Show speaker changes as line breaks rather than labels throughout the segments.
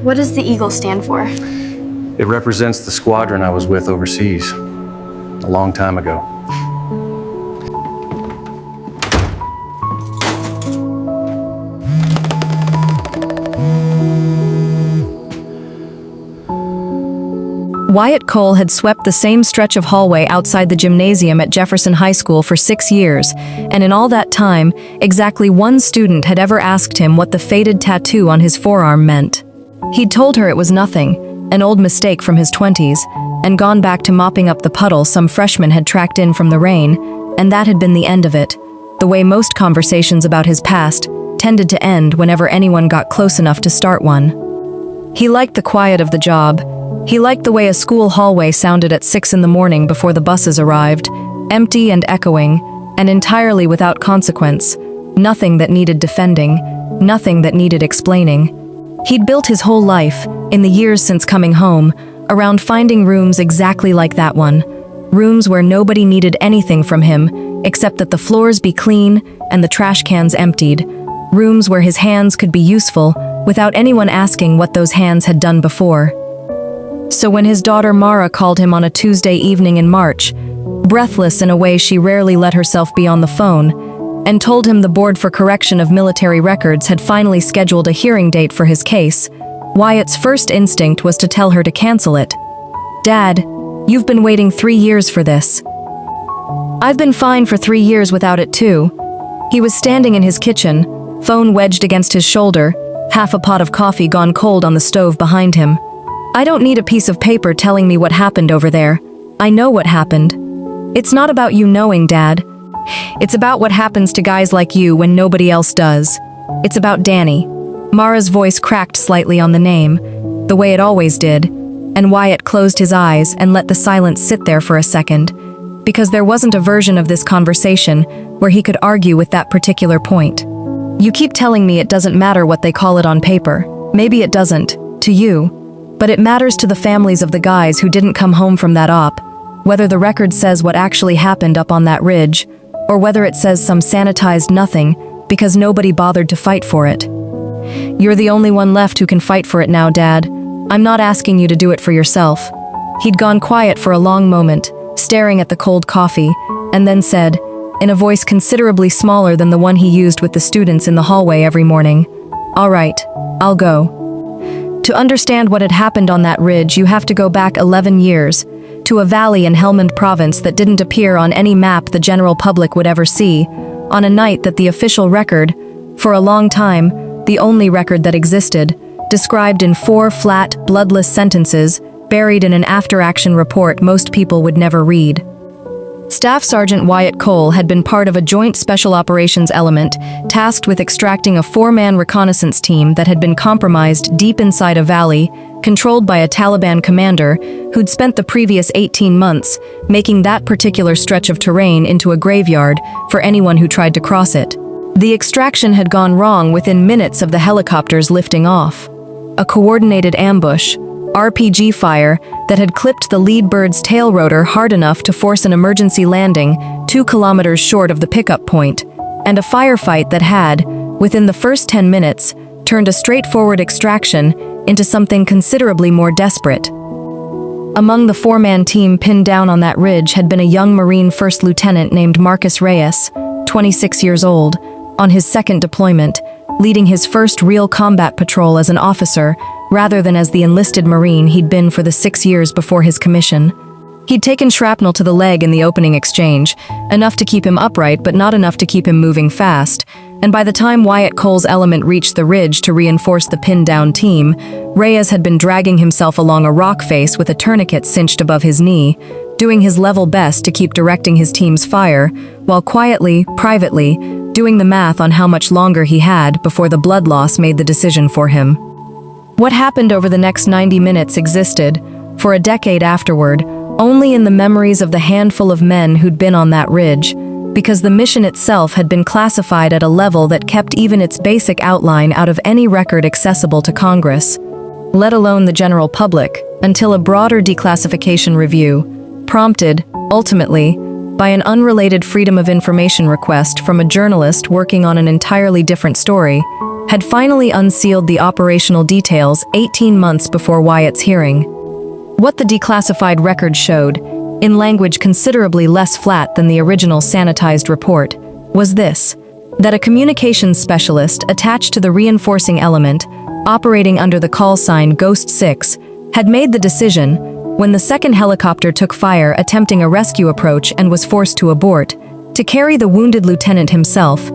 What does the eagle stand for?
It represents the squadron I was with overseas, a long time ago.
Wyatt Cole had swept the same stretch of hallway outside the gymnasium at Jefferson High School for 6 years, and in all that time, exactly one student had ever asked him what the faded tattoo on his forearm meant. He'd told her it was nothing, an old mistake from his 20s, and gone back to mopping up the puddle some freshman had tracked in from the rain, and that had been the end of it, the way most conversations about his past tended to end whenever anyone got close enough to start one. He liked the quiet of the job. He liked the way a school hallway sounded at 6 in the morning before the buses arrived, empty and echoing, and entirely without consequence, nothing that needed defending, nothing that needed explaining. He'd built his whole life, in the years since coming home, around finding rooms exactly like that one, rooms where nobody needed anything from him, except that the floors be clean and the trash cans emptied, rooms where his hands could be useful without anyone asking what those hands had done before. So when his daughter Mara called him on a Tuesday evening in March, breathless in a way she rarely let herself be on the phone, and told him the Board for Correction of Military Records had finally scheduled a hearing date for his case, Wyatt's first instinct was to tell her to cancel it. "Dad, you've been waiting 3 years for this." "I've been fine for 3 years without it too." He was standing in his kitchen, phone wedged against his shoulder, half a pot of coffee gone cold on the stove behind him. "I don't need a piece of paper telling me what happened over there. I know what happened. It's not about you knowing, Dad. It's about what happens to guys like you when nobody else does. It's about Danny." Mara's voice cracked slightly on the name, the way it always did, and Wyatt closed his eyes and let the silence sit there for a second, because there wasn't a version of this conversation where he could argue with that particular point. "You keep telling me it doesn't matter what they call it on paper. Maybe it doesn't, to you. But it matters to the families of the guys who didn't come home from that op, whether the record says what actually happened up on that ridge, or whether it says some sanitized nothing because nobody bothered to fight for it. You're the only one left who can fight for it now, Dad. I'm not asking you to do it for yourself." He'd gone quiet for a long moment, staring at the cold coffee, and then said, in a voice considerably smaller than the one he used with the students in the hallway every morning, "All right, I'll go. To understand what had happened on that ridge, you have to go back 11 years, to a valley in Helmand Province that didn't appear on any map the general public would ever see, on a night that the official record, for a long time, the only record that existed, described in 4 flat, bloodless sentences, buried in an after-action report most people would never read. Staff Sergeant Wyatt Cole had been part of a joint special operations element tasked with extracting a 4-man reconnaissance team that had been compromised deep inside a valley, controlled by a Taliban commander who'd spent the previous 18 months making that particular stretch of terrain into a graveyard for anyone who tried to cross it. The extraction had gone wrong within minutes of the helicopters lifting off. A coordinated ambush, RPG fire, that had clipped the lead bird's tail rotor hard enough to force an emergency landing 2 kilometers short of the pickup point, and a firefight that had, within the first 10 minutes, turned a straightforward extraction into something considerably more desperate. Among the 4-man team pinned down on that ridge had been a young Marine First Lieutenant named Marcus Reyes, 26 years old, on his second deployment, leading his first real combat patrol as an officer, rather than as the enlisted Marine he'd been for the 6 years before his commission. He'd taken shrapnel to the leg in the opening exchange, enough to keep him upright but not enough to keep him moving fast, and by the time Wyatt Cole's element reached the ridge to reinforce the pinned-down team, Reyes had been dragging himself along a rock face with a tourniquet cinched above his knee, doing his level best to keep directing his team's fire, while quietly, privately, doing the math on how much longer he had before the blood loss made the decision for him. What happened over the next 90 minutes existed, for a decade afterward, only in the memories of the handful of men who'd been on that ridge, because the mission itself had been classified at a level that kept even its basic outline out of any record accessible to Congress, let alone the general public, until a broader declassification review, prompted, ultimately, by an unrelated Freedom of Information request from a journalist working on an entirely different story, had finally unsealed the operational details 18 months before Wyatt's hearing. What the declassified record showed, in language considerably less flat than the original sanitized report, was this: that a communications specialist attached to the reinforcing element, operating under the call sign Ghost 6, had made the decision, when the second helicopter took fire attempting a rescue approach and was forced to abort, to carry the wounded lieutenant himself,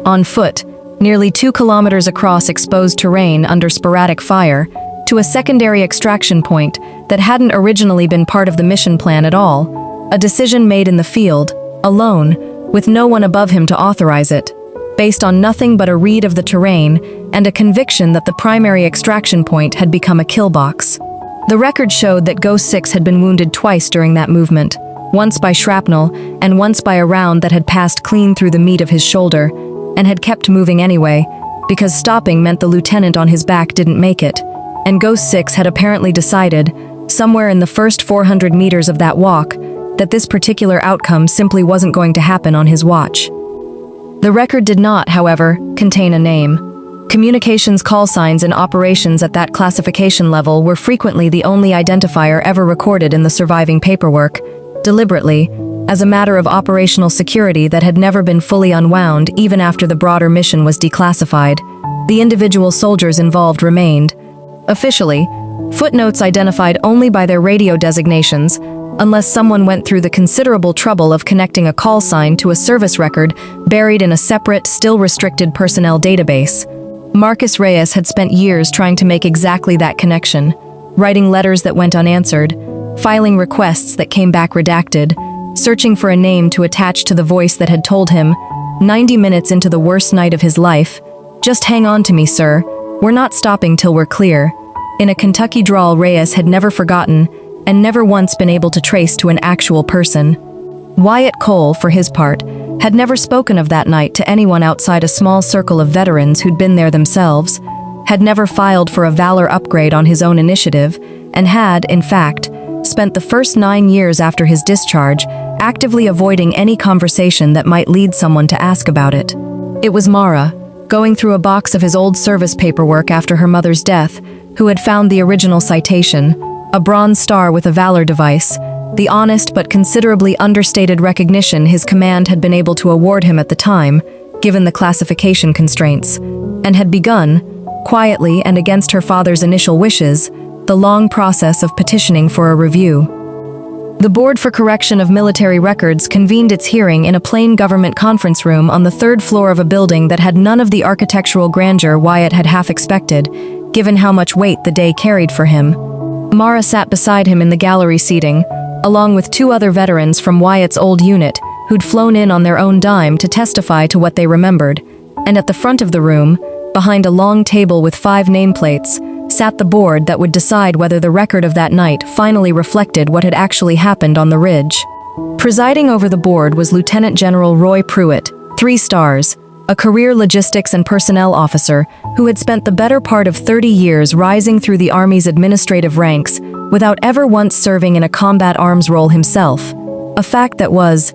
on foot, nearly 2 kilometers across exposed terrain under sporadic fire, to a secondary extraction point that hadn't originally been part of the mission plan at all, a decision made in the field, alone, with no one above him to authorize it, based on nothing but a read of the terrain and a conviction that the primary extraction point had become a kill box. The record showed that Ghost 6 had been wounded twice during that movement, once by shrapnel and once by a round that had passed clean through the meat of his shoulder, and had kept moving anyway, because stopping meant the lieutenant on his back didn't make it, and Ghost 6 had apparently decided, somewhere in the first 400 meters of that walk, that this particular outcome simply wasn't going to happen on his watch. The record did not, however, contain a name. Communications call signs in operations at that classification level were frequently the only identifier ever recorded in the surviving paperwork, deliberately, as a matter of operational security that had never been fully unwound even after the broader mission was declassified. The individual soldiers involved remained, officially, footnotes identified only by their radio designations, unless someone went through the considerable trouble of connecting a call sign to a service record buried in a separate, still restricted personnel database. Marcus Reyes had spent years trying to make exactly that connection, writing letters that went unanswered, filing requests that came back redacted, searching for a name to attach to the voice that had told him, 90 minutes into the worst night of his life, "Just hang on to me, sir. We're not stopping till we're clear." In a Kentucky drawl Reyes had never forgotten, and never once been able to trace to an actual person. Wyatt Cole, for his part, had never spoken of that night to anyone outside a small circle of veterans who'd been there themselves, had never filed for a valor upgrade on his own initiative, and had, in fact, spent the first 9 years after his discharge actively avoiding any conversation that might lead someone to ask about it. It was Mara, going through a box of his old service paperwork after her mother's death, who had found the original citation, a bronze star with a valor device, the honest but considerably understated recognition his command had been able to award him at the time, given the classification constraints, and had begun, quietly and against her father's initial wishes, the long process of petitioning for a review. The Board for Correction of Military Records convened its hearing in a plain government conference room on the 3rd floor of a building that had none of the architectural grandeur Wyatt had half expected, given how much weight the day carried for him. Mara sat beside him in the gallery seating, along with 2 other veterans from Wyatt's old unit, who'd flown in on their own dime to testify to what they remembered, and at the front of the room, behind a long table with 5 nameplates, sat the board that would decide whether the record of that night finally reflected what had actually happened on the ridge. Presiding over the board was Lieutenant General Roy Pruitt, 3 stars, a career logistics and personnel officer who had spent the better part of 30 years rising through the Army's administrative ranks without ever once serving in a combat arms role himself, a fact that was,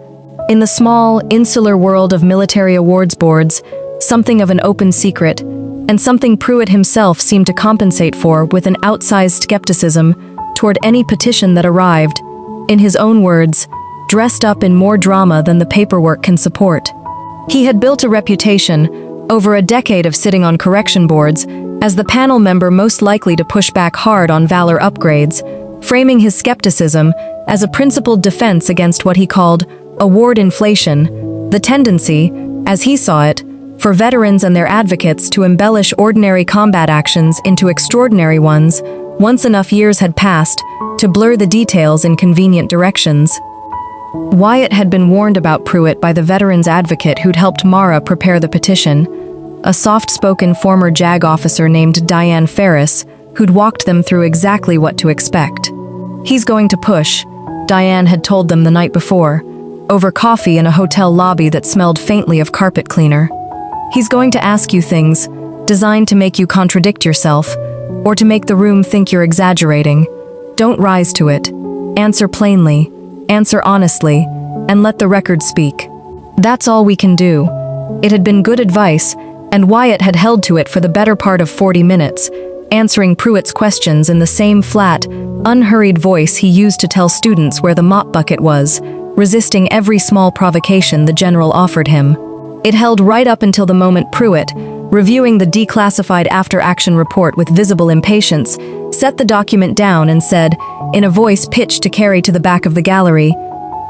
in the small, insular world of military awards boards, something of an open secret, and something Pruitt himself seemed to compensate for with an outsized skepticism toward any petition that arrived, in his own words, dressed up in more drama than the paperwork can support. He had built a reputation, over a decade of sitting on correction boards, as the panel member most likely to push back hard on valor upgrades, framing his skepticism as a principled defense against what he called award inflation, the tendency, as he saw it, for veterans and their advocates to embellish ordinary combat actions into extraordinary ones, once enough years had passed to blur the details in convenient directions. Wyatt had been warned about Pruitt by the veterans advocate who'd helped Mara prepare the petition, a soft-spoken former JAG officer named Diane Ferris, who'd walked them through exactly what to expect. "He's going to push," Diane had told them the night before, over coffee in a hotel lobby that smelled faintly of carpet cleaner. "He's going to ask you things, designed to make you contradict yourself, or to make the room think you're exaggerating. Don't rise to it. Answer plainly, answer honestly, and let the record speak. That's all we can do." It had been good advice, and Wyatt had held to it for the better part of 40 minutes, answering Pruitt's questions in the same flat, unhurried voice he used to tell students where the mop bucket was, resisting every small provocation the general offered him. It held right up until the moment Pruitt, reviewing the declassified after-action report with visible impatience, set the document down and said, in a voice pitched to carry to the back of the gallery,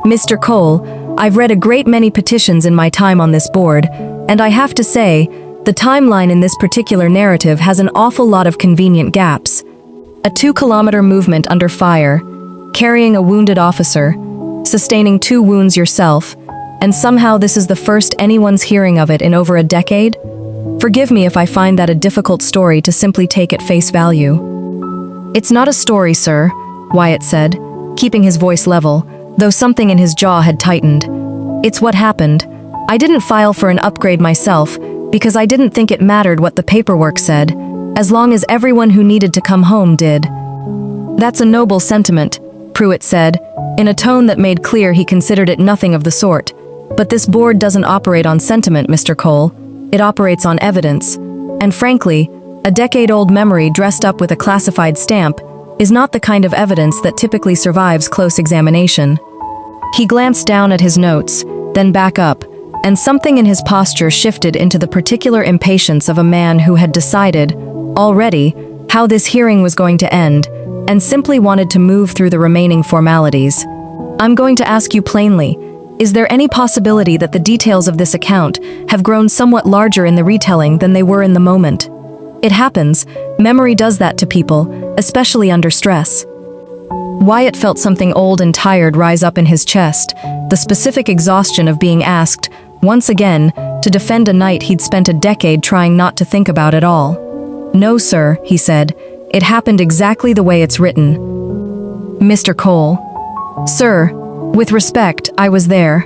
"Mr. Cole, I've read a great many petitions in my time on this board, and I have to say, the timeline in this particular narrative has an awful lot of convenient gaps. A 2-kilometer movement under fire, carrying a wounded officer, sustaining 2 wounds yourself, and somehow this is the first anyone's hearing of it in over a decade? Forgive me if I find that a difficult story to simply take at face value." "It's not a story, sir," Wyatt said, keeping his voice level, though something in his jaw had tightened. "It's what happened. I didn't file for an upgrade myself, because I didn't think it mattered what the paperwork said, as long as everyone who needed to come home did." "That's a noble sentiment," Pruitt said, in a tone that made clear he considered it nothing of the sort. "But this board doesn't operate on sentiment, Mr. Cole. It operates on evidence. And frankly, a decade-old memory dressed up with a classified stamp is not the kind of evidence that typically survives close examination." He glanced down at his notes, then back up, and something in his posture shifted into the particular impatience of a man who had decided, already, how this hearing was going to end, and simply wanted to move through the remaining formalities. "I'm going to ask you plainly, is there any possibility that the details of this account have grown somewhat larger in the retelling than they were in the moment? It happens, memory does that to people, especially under stress." Wyatt felt something old and tired rise up in his chest, the specific exhaustion of being asked, once again, to defend a night he'd spent a decade trying not to think about at all. "No, sir," he said, "it happened exactly the way it's written." "Mr. Cole." "Sir, with respect, I was there.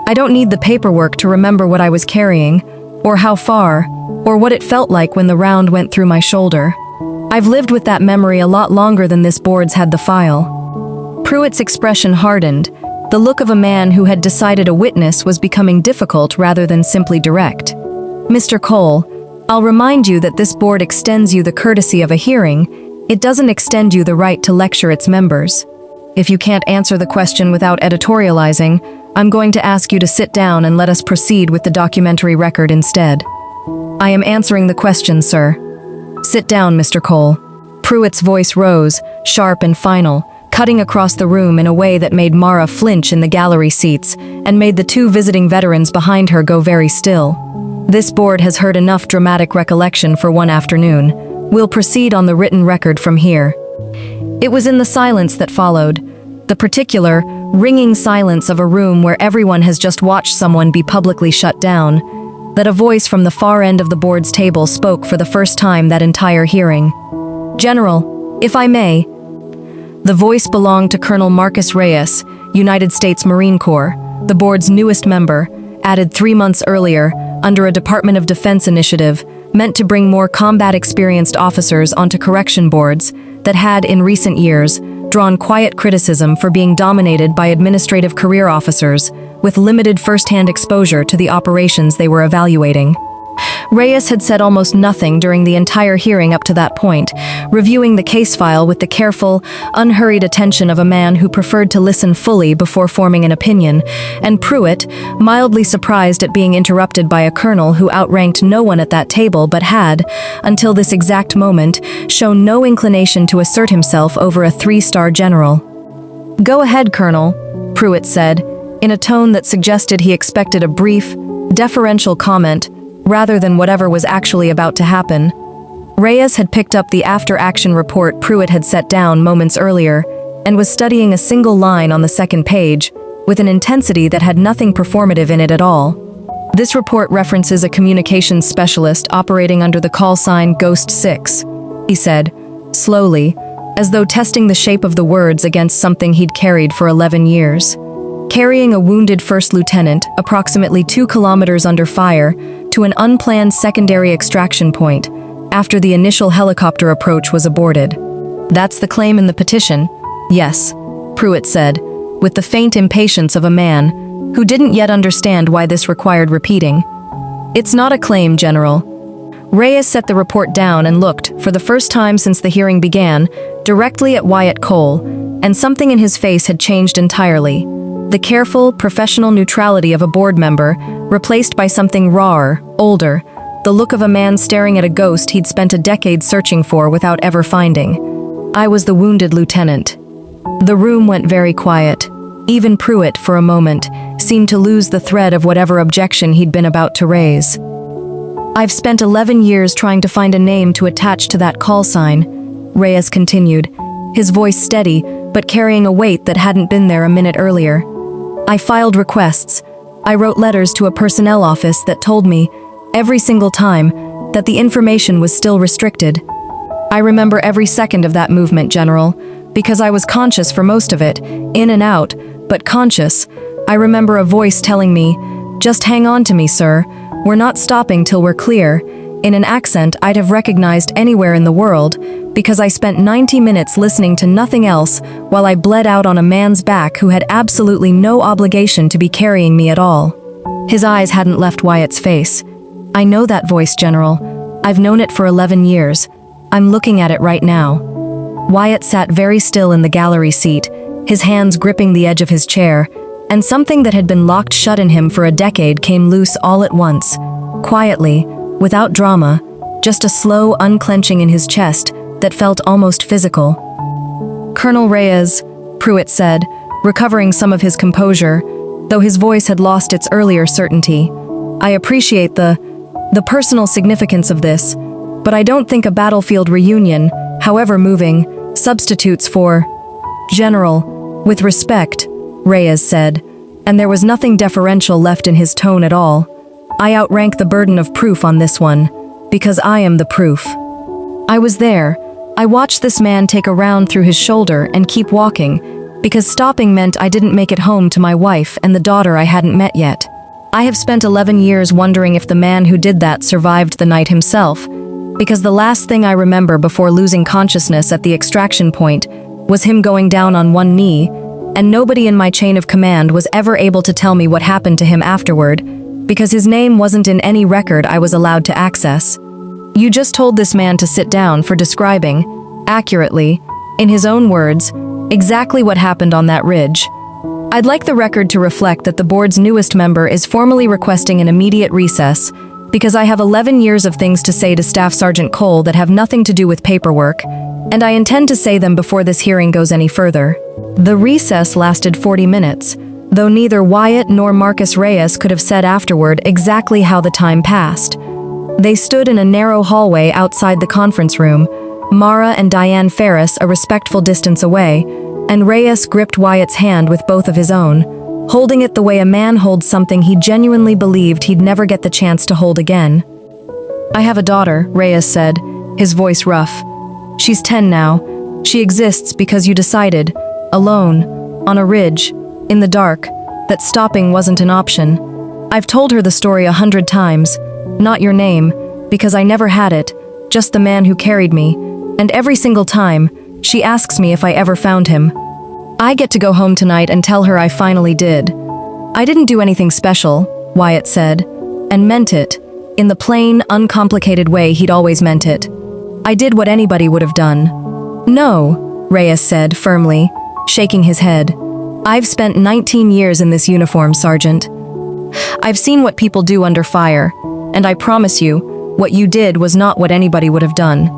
I don't need the paperwork to remember what I was carrying, or how far, or what it felt like when the round went through my shoulder. I've lived with that memory a lot longer than this board's had the file." Pruitt's expression hardened, the look of a man who had decided a witness was becoming difficult rather than simply direct. "Mr. Cole, I'll remind you that this board extends you the courtesy of a hearing. It doesn't extend you the right to lecture its members. If you can't answer the question without editorializing, I'm going to ask you to sit down and let us proceed with the documentary record instead." "I am answering the question, sir." "Sit down, Mr. Cole." Pruitt's voice rose, sharp and final, cutting across the room in a way that made Mara flinch in the gallery seats and made the 2 visiting veterans behind her go very still. "This board has heard enough dramatic recollection for one afternoon. We'll proceed on the written record from here." It was in the silence that followed, the particular, ringing silence of a room where everyone has just watched someone be publicly shut down, that a voice from the far end of the board's table spoke for the first time that entire hearing. "General, if I may." The voice belonged to Colonel Marcus Reyes, United States Marine Corps, the board's newest member, added 3 months earlier under a Department of Defense initiative meant to bring more combat-experienced officers onto correction boards that had, in recent years, drawn quiet criticism for being dominated by administrative career officers with limited first-hand exposure to the operations they were evaluating. Reyes had said almost nothing during the entire hearing up to that point, reviewing the case file with the careful, unhurried attention of a man who preferred to listen fully before forming an opinion, and Pruitt, mildly surprised at being interrupted by a colonel who outranked no one at that table but had, until this exact moment, shown no inclination to assert himself over a 3-star general. "Go ahead, Colonel," Pruitt said, in a tone that suggested he expected a brief, deferential comment rather than whatever was actually about to happen. Reyes had picked up the after-action report Pruitt had set down moments earlier and was studying a single line on the second page with an intensity that had nothing performative in it at all. "This report references a communications specialist operating under the callsign Ghost 6, he said, slowly, as though testing the shape of the words against something he'd carried for 11 years. "Carrying a wounded first lieutenant approximately 2 kilometers under fire to an unplanned secondary extraction point after the initial helicopter approach was aborted. That's the claim in the petition?" "Yes," Pruitt said, with the faint impatience of a man who didn't yet understand why this required repeating. "It's not a claim, General. Reyes set the report down and looked, for the first time since the hearing began, directly at Wyatt Cole, and something in his face had changed entirely. The careful, professional neutrality of a board member, replaced by something rawer, older, the look of a man staring at a ghost he'd spent a decade searching for without ever finding. I was the wounded lieutenant. The room went very quiet. Even Pruitt, for a moment, seemed to lose the thread of whatever objection he'd been about to raise. "I've spent 11 years trying to find a name to attach to that call sign," Reyes continued, his voice steady, but carrying a weight that hadn't been there a minute earlier. "I filed requests. I wrote letters to a personnel office that told me, every single time, that the information was still restricted. I remember every second of that movement, General, because I was conscious for most of it, in and out, but conscious. I remember a voice telling me, 'Just hang on to me, sir. We're not stopping till we're clear,' in an accent I'd have recognized anywhere in the world, because I spent 90 minutes listening to nothing else while I bled out on a man's back who had absolutely no obligation to be carrying me at all." His eyes hadn't left Wyatt's face. "I know that voice, General. I've known it for 11 years. I'm looking at it right now." Wyatt sat very still in the gallery seat, his hands gripping the edge of his chair, and something that had been locked shut in him for a decade came loose all at once, quietly, without drama, just a slow unclenching in his chest that felt almost physical. "Colonel Reyes," Pruitt said, recovering some of his composure, though his voice had lost its earlier certainty, "I appreciate the personal significance of this, but I don't think a battlefield reunion, however moving, substitutes for—" "General, with respect," Reyes said, and there was nothing deferential left in his tone at all. "I outrank the burden of proof on this one, because I am the proof. I was there. I watched this man take a round through his shoulder and keep walking, because stopping meant I didn't make it home to my wife and the daughter I hadn't met yet. I have spent 11 years wondering if the man who did that survived the night himself, because the last thing I remember before losing consciousness at the extraction point was him going down on one knee, and nobody in my chain of command was ever able to tell me what happened to him afterward, because his name wasn't in any record I was allowed to access. You just told this man to sit down for describing, accurately, in his own words, exactly what happened on that ridge. I'd like the record to reflect that the board's newest member is formally requesting an immediate recess, because I have 11 years of things to say to Staff Sergeant Cole that have nothing to do with paperwork, and I intend to say them before this hearing goes any further." The recess lasted 40 minutes, though neither Wyatt nor Marcus Reyes could have said afterward exactly how the time passed. They stood in a narrow hallway outside the conference room, Mara and Diane Ferris a respectful distance away, and Reyes gripped Wyatt's hand with both of his own, holding it the way a man holds something he genuinely believed he'd never get the chance to hold again. "I have a daughter," Reyes said, his voice rough. "She's 10 now. She exists because you decided, alone, on a ridge, in the dark, that stopping wasn't an option. I've told her the story 100 times, not your name, because I never had it, just the man who carried me, and every single time, she asks me if I ever found him. I get to go home tonight and tell her I finally did. I didn't do anything special," Wyatt said, and meant it, in the plain, uncomplicated way he'd always meant it. "I did what anybody would have done." "No," Reyes said firmly, shaking his head. "I've spent 19 years in this uniform, Sergeant. I've seen what people do under fire, and I promise you, what you did was not what anybody would have done.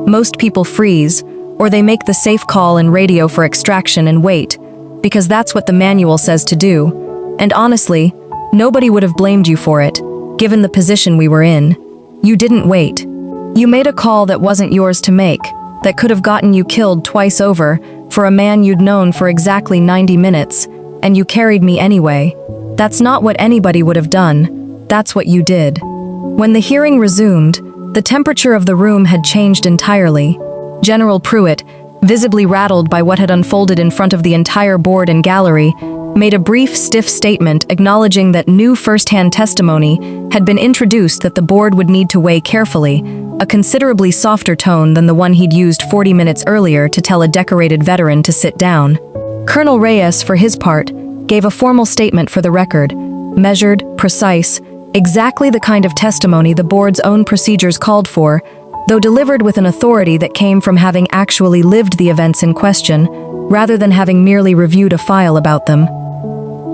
Most people freeze, or they make the safe call and radio for extraction and wait, because that's what the manual says to do, and honestly, nobody would have blamed you for it, given the position we were in. You didn't wait. You made a call that wasn't yours to make, that could have gotten you killed twice over, for a man you'd known for exactly 90 minutes, and you carried me anyway. That's not what anybody would have done. That's what you did." When the hearing resumed, the temperature of the room had changed entirely. General Pruitt, visibly rattled by what had unfolded in front of the entire board and gallery, made a brief, stiff statement acknowledging that new first-hand testimony had been introduced that the board would need to weigh carefully, a considerably softer tone than the one he'd used 40 minutes earlier to tell a decorated veteran to sit down. Colonel Reyes, for his part, gave a formal statement for the record, measured, precise, Exactly the kind of testimony the board's own procedures called for, though delivered with an authority that came from having actually lived the events in question, rather than having merely reviewed a file about them.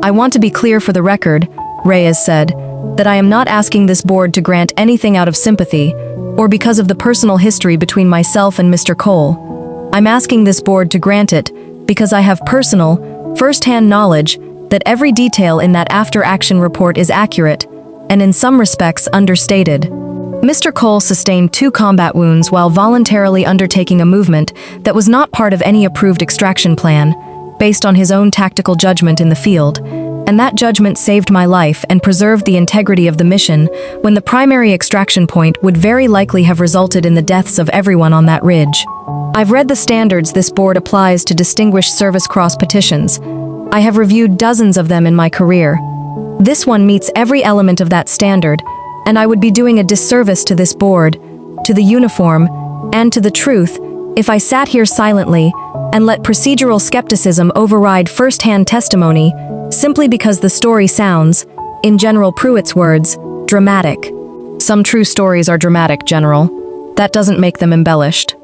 "I want to be clear for the record," Reyes said, "that I am not asking this board to grant anything out of sympathy, or because of the personal history between myself and Mr. Cole. I'm asking this board to grant it because I have personal, first-hand knowledge that every detail in that after-action report is accurate, and in some respects understated." Mr. Cole sustained 2 combat wounds while voluntarily undertaking a movement that was not part of any approved extraction plan, based on his own tactical judgment in the field, and that judgment saved my life and preserved the integrity of the mission when the primary extraction point would very likely have resulted in the deaths of everyone on that ridge. I've read the standards this board applies to Distinguished Service Cross petitions. I have reviewed dozens of them in my career. This one meets every element of that standard, and I would be doing a disservice to this board, to the uniform, and to the truth if I sat here silently and let procedural skepticism override first-hand testimony simply because the story sounds, in General Pruitt's words, dramatic. Some true stories are dramatic, General. That doesn't make them embellished.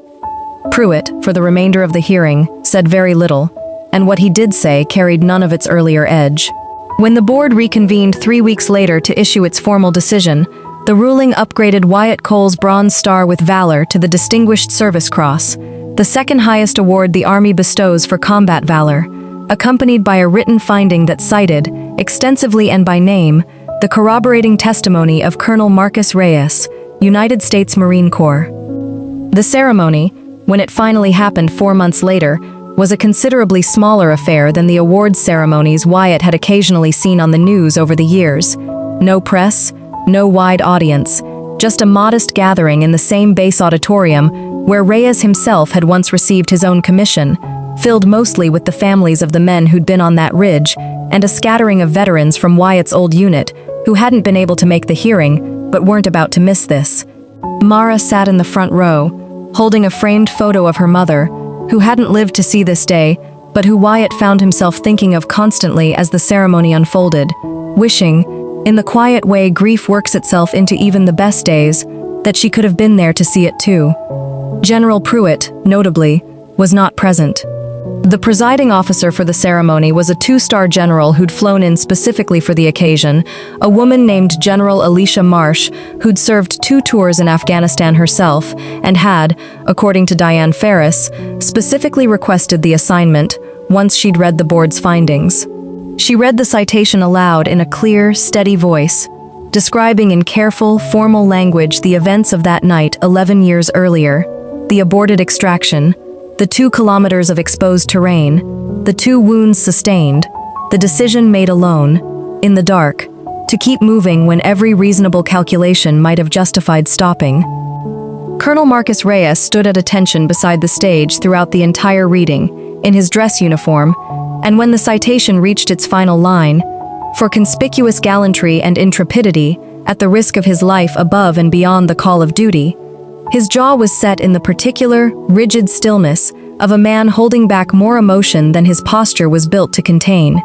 Pruitt, for the remainder of the hearing, said very little, and what he did say carried none of its earlier edge. When the board reconvened 3 weeks later to issue its formal decision, the ruling upgraded Wyatt Cole's Bronze Star with Valor to the Distinguished Service Cross, the second highest award the Army bestows for combat valor, accompanied by a written finding that cited, extensively and by name, the corroborating testimony of Colonel Marcus Reyes, United States Marine Corps. The ceremony, when it finally happened 4 months later, was a considerably smaller affair than the awards ceremonies Wyatt had occasionally seen on the news over the years. No press, no wide audience, just a modest gathering in the same base auditorium where Reyes himself had once received his own commission, filled mostly with the families of the men who'd been on that ridge, and a scattering of veterans from Wyatt's old unit who hadn't been able to make the hearing but weren't about to miss this. Mara sat in the front row, holding a framed photo of her mother, who hadn't lived to see this day, but who Wyatt found himself thinking of constantly as the ceremony unfolded, wishing, in the quiet way grief works itself into even the best days, that she could have been there to see it too. General Pruitt, notably, was not present. The presiding officer for the ceremony was a 2-star general who'd flown in specifically for the occasion, a woman named General Alicia Marsh, who'd served 2 tours in Afghanistan herself and had, according to Diane Ferris, specifically requested the assignment once she'd read the board's findings. She read the citation aloud in a clear, steady voice, describing in careful, formal language the events of that night 11 years earlier, the aborted extraction, the 2 kilometers of exposed terrain, the 2 wounds sustained, the decision made alone, in the dark, to keep moving when every reasonable calculation might have justified stopping. Colonel Marcus Reyes stood at attention beside the stage throughout the entire reading, in his dress uniform, and when the citation reached its final line, for conspicuous gallantry and intrepidity, at the risk of his life above and beyond the call of duty, his jaw was set in the particular, rigid stillness of a man holding back more emotion than his posture was built to contain.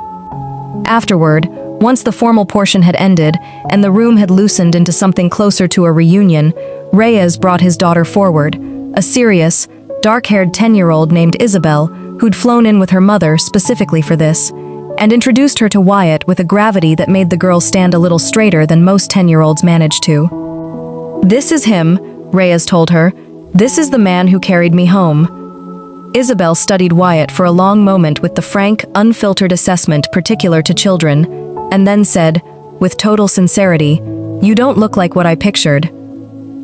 Afterward, once the formal portion had ended and the room had loosened into something closer to a reunion, Reyes brought his daughter forward, a serious, dark-haired 10-year-old named Isabel, who'd flown in with her mother specifically for this, and introduced her to Wyatt with a gravity that made the girl stand a little straighter than most 10-year-olds manage to. "This is him," Reyes told her. "This is the man who carried me home." Isabel studied Wyatt for a long moment with the frank, unfiltered assessment particular to children, and then said, with total sincerity, "You don't look like what I pictured."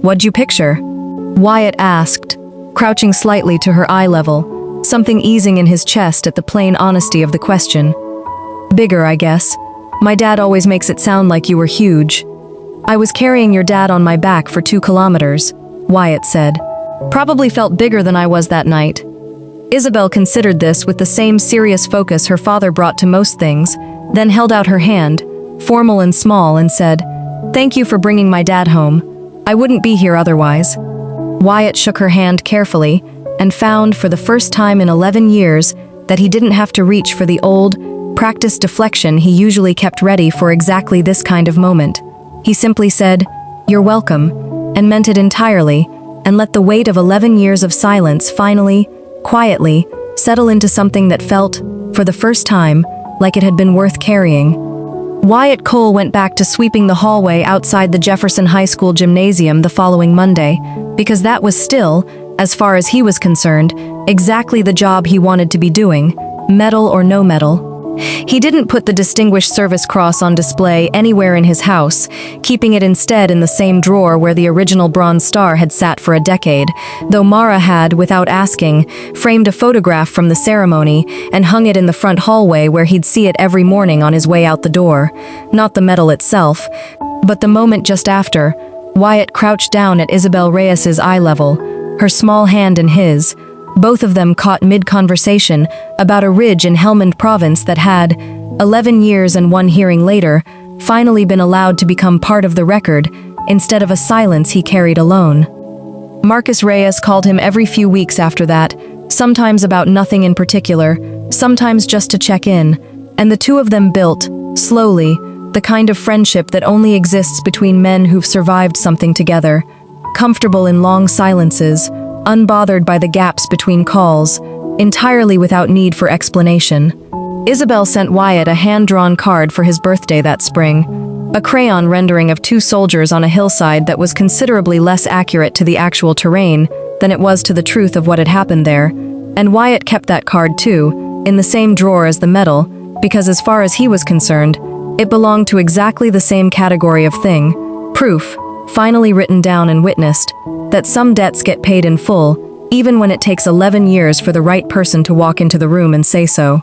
"What'd you picture?" Wyatt asked, crouching slightly to her eye level, something easing in his chest at the plain honesty of the question. "Bigger, I guess. My dad always makes it sound like you were huge." "I was carrying your dad on my back for 2 kilometers, Wyatt said. "Probably felt bigger than I was that night." Isabel considered this with the same serious focus her father brought to most things, then held out her hand, formal and small, and said, "Thank you for bringing my dad home. I wouldn't be here otherwise." Wyatt shook her hand carefully and found for the first time in 11 years that he didn't have to reach for the old, practiced deflection he usually kept ready for exactly this kind of moment. He simply said, "You're welcome," and meant it entirely, and let the weight of 11 years of silence finally, quietly, settle into something that felt, for the first time, like it had been worth carrying. Wyatt Cole went back to sweeping the hallway outside the Jefferson High School gymnasium the following Monday, because that was still, as far as he was concerned, exactly the job he wanted to be doing, medal or no medal. He didn't put the Distinguished Service Cross on display anywhere in his house, keeping it instead in the same drawer where the original Bronze Star had sat for a decade, though Mara had, without asking, framed a photograph from the ceremony and hung it in the front hallway where he'd see it every morning on his way out the door. Not the medal itself, but the moment just after, Wyatt crouched down at Isabel Reyes's eye level, her small hand in his, both of them caught mid-conversation about a ridge in Helmand Province that had, 11 years and one hearing later, finally been allowed to become part of the record instead of a silence he carried alone. Marcus Reyes called him every few weeks after that, sometimes about nothing in particular, sometimes just to check in, and the two of them built, slowly, the kind of friendship that only exists between men who've survived something together, comfortable in long silences, unbothered by the gaps between calls, entirely without need for explanation. Isabel sent Wyatt a hand-drawn card for his birthday that spring, a crayon rendering of two soldiers on a hillside that was considerably less accurate to the actual terrain than it was to the truth of what had happened there, and Wyatt kept that card too, in the same drawer as the medal, because as far as he was concerned, it belonged to exactly the same category of thing, proof, finally written down and witnessed, that some debts get paid in full, even when it takes 11 years for the right person to walk into the room and say so.